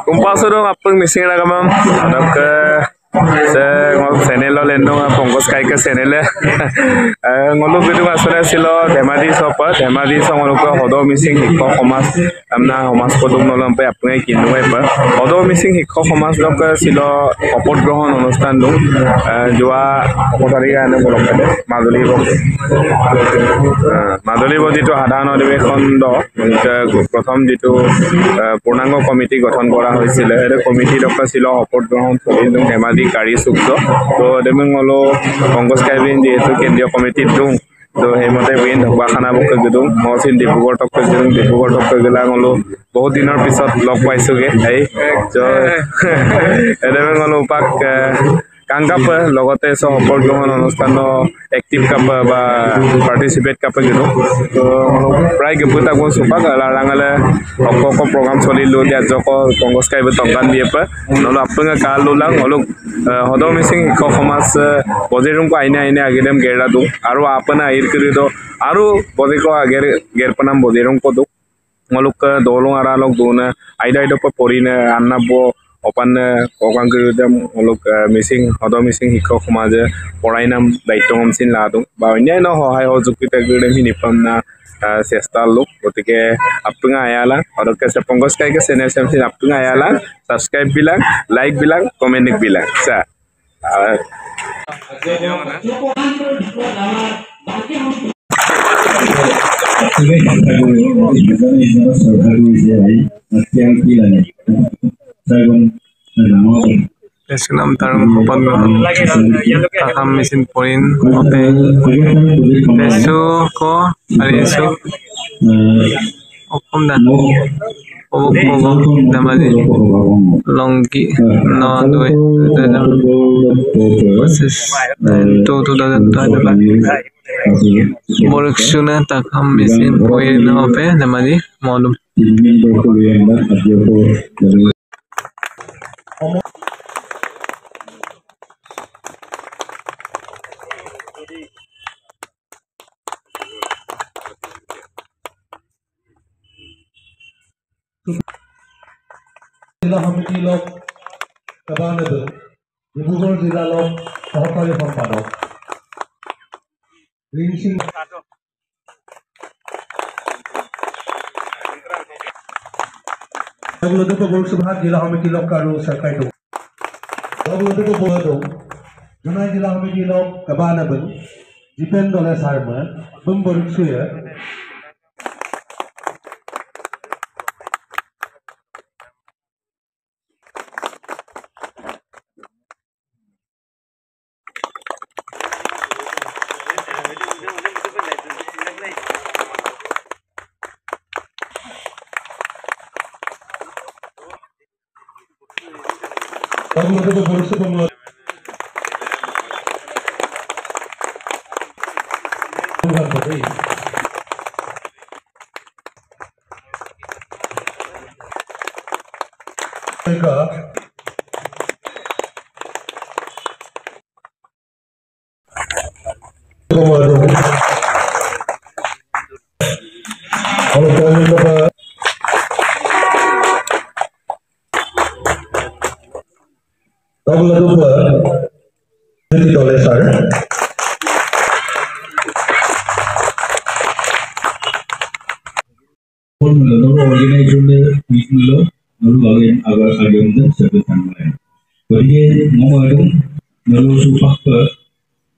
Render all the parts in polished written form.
Kumpasa dong apa missing lah kamu? Ada ke channel lo lendong pongkos kai ke channel ngolok gitu asal silo demadi sopa demadi so ngolok hodo missing hikko komas amna komas kodum nolom pe apne kinu pa hodo missing hikko komas dok silo opot grohon অনুষ্ঠান dong joa opotari ane ngolok pe madoli bodi to hadano debe kondo prothom jitu purnango committee গঠন করা হয়েছিল এর committee দক ছিল opot grohon চলিল dong demadi গাড়ি সুক্ত তো দেমং হলো কংগ্রেস কাইবিন যেহেতু কেন্দ্রীয় কমিটির দং তো সেই মতে বিন ঢকুৱাখানা বক গদং মহসিন ডিব্ৰুগড় তক গদং ডিব্ৰুগড় তক গলা হলো বহুত দিনৰ পিছত লগ পাইছোগে এই তো দেমং হলো পাক কাংকাপ লগতে সব opot grohon অনুষ্ঠান एक्टिव কাপ বা পার্টিসিপেট কাপ গদং তো প্রায় গপুতা কোন সুপাক লাঙ্গালে অকক প্রোগ্রাম চলিলো জক কংগ্রেস কাইবে তংকান দিয়ে পা নলো আপনা কাল লুলাং হলো হদো মিসিং হিক্ষ সমাজ বজেরুম কো আইনে আইনে আগেদেম গেরা দু আৰু আপনা আইৰ কৰি দো আৰু বজে কো আগের গেরপনাম বজেরুম কো দু ngoluk dolong ara lok dona aida ida pa porine annabo opan kokang কৰি দম ngoluk মিসিং হদো মিসিং হিক্ষ সমাজে পড়াইনাম দায়িত্বম চিন লাদু বা অন্যান্য সহায় সহযোগিতা কৰি নিপম না চেষ্টা লোক গতিকে আপুঙা আয়ালা অদকে পংকজ কাইকে চেনেল চেমচিন আপুঙা আয়ালা সাবস্ক্রাইব বিলাক লাইক বিলাক কমেন্ট বিলাক চা Esunam tarung kupon takam mesin poin ope pesu ko alisu okom dan obok damadi longki no doi proses tu dalam Borksuna takam mesin poin ope damadi modum जिला समिति लोग कबानद डिब्रुगढ़ जिला लोग सहकारी सम्पादक रिंग सिंह बोलसभा जिला समिति लोग कारू सरकार दो बोलो जुनाई जिला समिति लोग कबानद जिपेन दले सारमन बम बरुक्सुया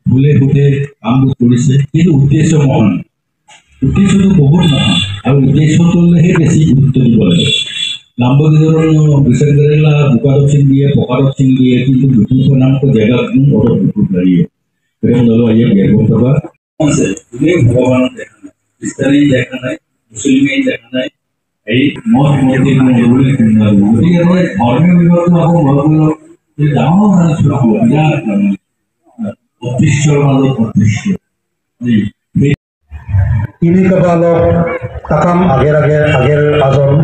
ভুলে ভুলে কামবোৰ কৰিছে কিন্তু উদ্দেশ্য মহান উদ্দেশ্যটো বহুত মহান আৰু উদ্দেশ্যটোলৈহে বেছি গুৰুত্ব দিব লাগে লাম্বগীজৰ বিচাৰ কৰিলা বুকাৰত সিং দিয়ে পকাৰত সিং দিয়ে কিন্তু দুটো নামক জায়গা কোনো অটো দুটো দাঁড়িয়ে প্রেম দল আইয়ে গেরবতবা আছে তুমি ভগবান দেখা নাই ইসলামী দেখা নাই মুসলিমই দেখা নাই এই মত মতে বলে কিনা গতিকে ধর্মীয় বিভাগ আকৌ বলবল এই ডাঙৰ মানে শুনা বিৰাট ini kepala takam ager azon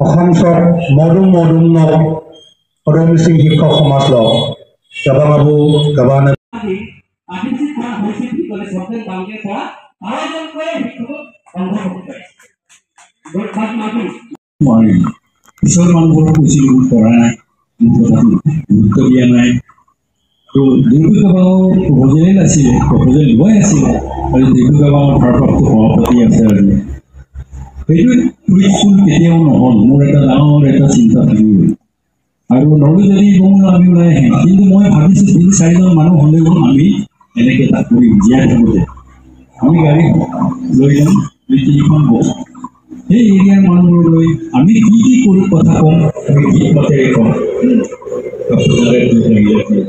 অসমসব মডুম ন অদমিসিং শিক্ষক সমাজ ল গাবাঙাবু গাবানে মই পিছৰ মানুহবোৰক কৈছিলোঁ কৰা নাই মোৰ কথাটো গুৰুত্ব দিয়া নাই তো ডিব্ৰুগড় প্ৰপ'জেল আছিলে প্ৰপ'জেল লোৱাই আছিলে আৰু ডিব্ৰুগড় ভাৰপ্ৰাপ্ত সভাপতি আছে আৰু সেইটো ফুল কেতিয়াও নহ'ল মোৰ এটা ডাঙৰ এটা চিন্তা থাকি গ'ল আৰু নলু যদি বঙো আমি ওলাই আহিম কিন্তু মই ভাবিছোঁ 3-4জন মানুহ হ'লেও আমি এনেকৈ তাত কৰি জীয়াই থাকোঁতে আমি গাড়ী লৈ যাম 2-3খন বছ সেই এৰিয়াৰ মানুহবোৰলৈ আমি কি কি কৰি কথা ক'ম আমি কি কথাৰে ক'ম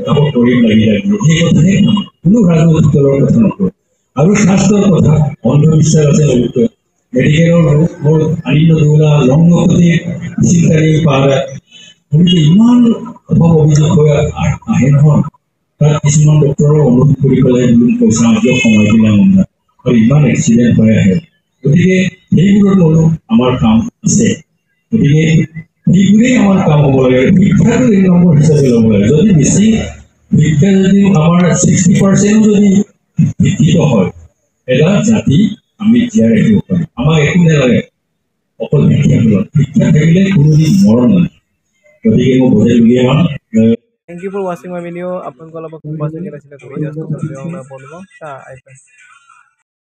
কাপোৰ কৰি লাগি লাগিলে সেই কথাহে ক'ম কোনো ৰাজনৈতিক দলৰ কথা নকওঁ আৰু স্বাস্থ্যৰ কথা অন্ধবিশ্বাস আছে বহুত মেডিকেলৰ মোৰ আনিন্দ দৌলা লংগপতি চিন্তাৰী পাহাৰা গতিকে ইমান অভিযোগ হৈ আহে নহয় তাত কিছুমান ডক্টৰৰ অনুৰোধ কৰি পেলাই পইচা দিয়ক সময় দিলে মন আৰু ইমান এক্সিডেণ্ট হৈ আহে গতিকে সেইবোৰত হ'লেও আমাৰ কাম আছে গতিকে সেইবোৰেই আমাৰ কাম হ'ব লাগে শিক্ষাটো 1 নম্বৰ হিচাপে ল'ব লাগে যদি বেছি শিক্ষা যদি আমাৰ 60% যদি শিক্ষিত হয় এটা জাতি আমি জীয়াই ৰাখিব পাৰিম আমাক একো নালাগে অকল শিক্ষা থাকিলে কোনোদিন মৰণ নাই গতিকে মই বুজাই উলিয়াম Thank you for watching my video. Upon call about kupas yang kita sudah video. Sampai jumpa di video selanjutnya.